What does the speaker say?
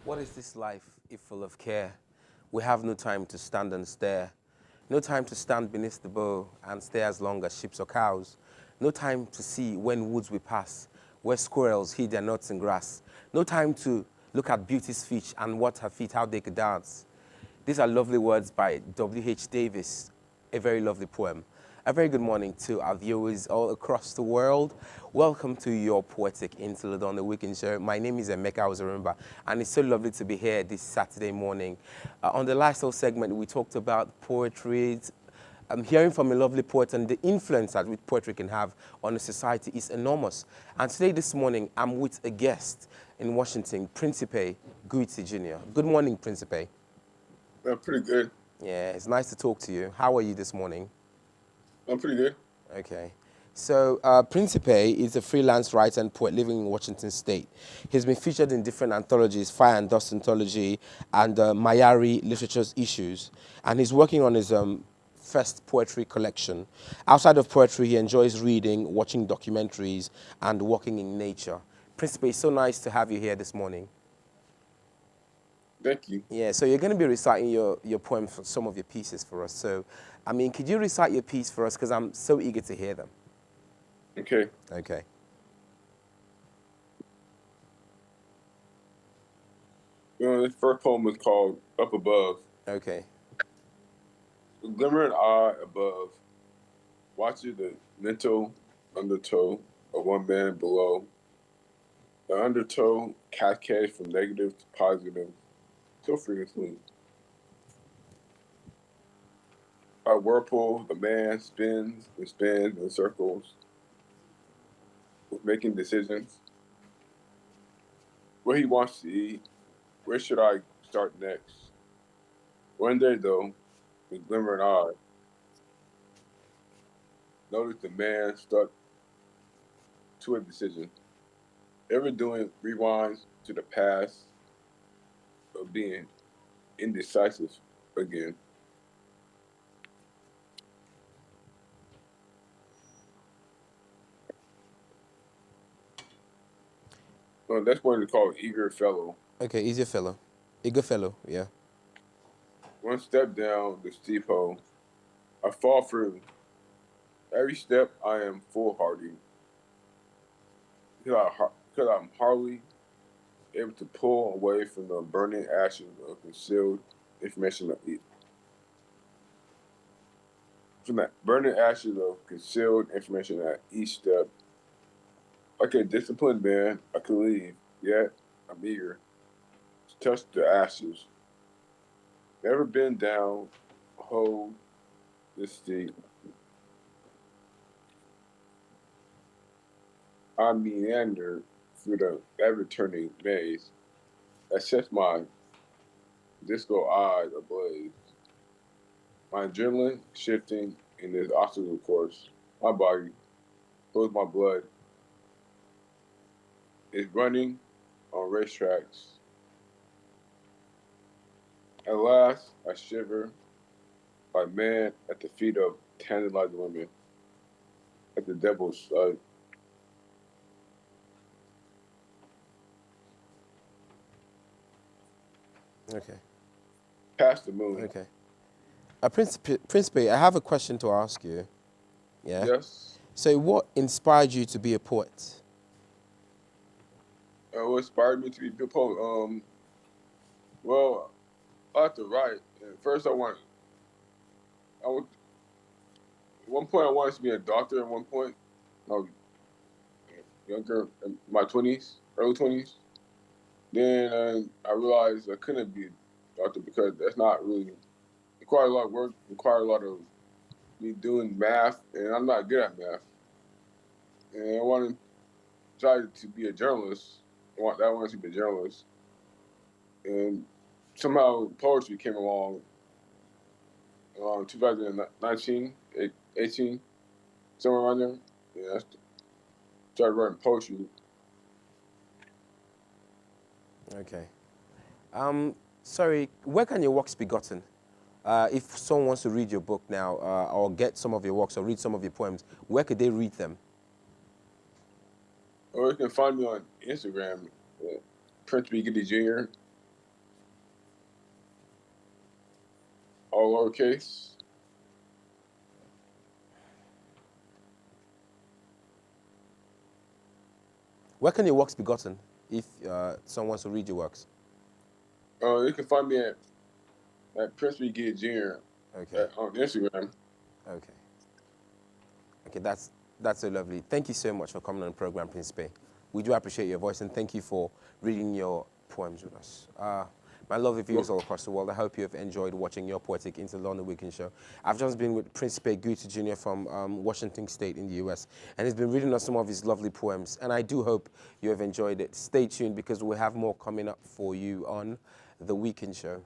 What is this life if full of care? We have no time to stand and stare. No time to stand beneath the bow and stare as long as sheep or cows. No time to see when woods we pass, where squirrels hid their nuts in grass. No time to look at beauty's feet and watch her feet, how they could dance. These are lovely words by W.H. Davis, a very lovely poem. A very good morning to our viewers all across the world. Welcome to your Poetic Interlude on the Weekend Show. My name is Emeka Ozarumba, and it's so lovely to be here this Saturday morning. On the last whole segment, we talked about poetry. I'm hearing from a lovely poet, and the influence that poetry can have on a society is enormous. And today, this morning, I'm with a guest in Washington, Principe Guiti Jr. Good morning, Principe. Pretty good. Yeah, it's nice to talk to you. How are you this morning? I'm pretty good. Okay. So, Principe is a freelance writer and poet living in Washington State. He's been featured in different anthologies, Fire and Dust Anthology and Mayari Literature's Issues. And he's working on his first poetry collection. Outside of poetry, he enjoys reading, watching documentaries, and walking in nature. Principe, it's so nice to have you here this morning. Thank you. Yeah, so you're going to be reciting your poem for some of your pieces for us. So, I mean, could you recite your piece for us? Because I'm so eager to hear them. Okay. Okay. This first poem is called Up Above. Okay. The glimmering eye above watches the mental undertow of one man below. The undertow cascades from negative to positive so frequently. By whirlpool, the man spins and spins in circles, making decisions. What he wants to eat, where should I start next? One day, though, the glimmering eye noticed the man stuck to a decision, ever doing rewinds to the past of being indecisive again. Well, that's what it's called Eager Fellow. Okay, easy fellow. Eager fellow, yeah. One step down the steep hole, I fall through. Every step I am foolhardy, because I'm hardly able to pull away from the burning ashes of concealed information. From that burning ashes of concealed information at each step, like a disciplined man, I could leave, yet I'm eager to touch the ashes. Never been down, hold this steep. I meander through the ever turning maze that sets my disco eyes ablaze. My adrenaline shifting in this obstacle course. My body, flows my blood, is running on racetracks. At last, I shiver like man at the feet of tantalizing women, at the devil's side. Okay. Past the moon. Okay. Principe, I have a question to ask you. Yeah? Yes. So, what inspired you to be a poet? What inspired me to be a poet? Well, I like to write. And first, I would, at one point, I wanted to be a doctor. At one point, I was younger, in my 20s, early 20s. Then I realized I couldn't be a doctor because that's not really require a lot of work, require a lot of me doing math, and I'm not good at math. And I wanted to try to be a journalist. I wanted to be a journalist, and somehow poetry came along around 2019, 18, somewhere around there. And I started writing poetry. Okay. Sorry, where can your works be gotten? If someone wants to read your book now, or get some of your works, or read some of your poems, where could they read them? Or you can find me on Instagram, Prince B. Giddy Jr. all lowercase. Where can your works be gotten if someone wants to read your works? You can find me at Prince B. Gid Jr. Okay. On Instagram. Okay. Okay, that's so lovely. Thank you so much for coming on the program, Prince Bey. We do appreciate your voice, and thank you for reading your poems with us. My lovely viewers all across the world, I hope you have enjoyed watching your Poetic Into London Weekend show. I've just been with Prince Bey Guti Jr. from Washington State in the US, and he's been reading us some of his lovely poems, and I do hope you have enjoyed it. Stay tuned because we'll have more coming up for you on The Weekend Show.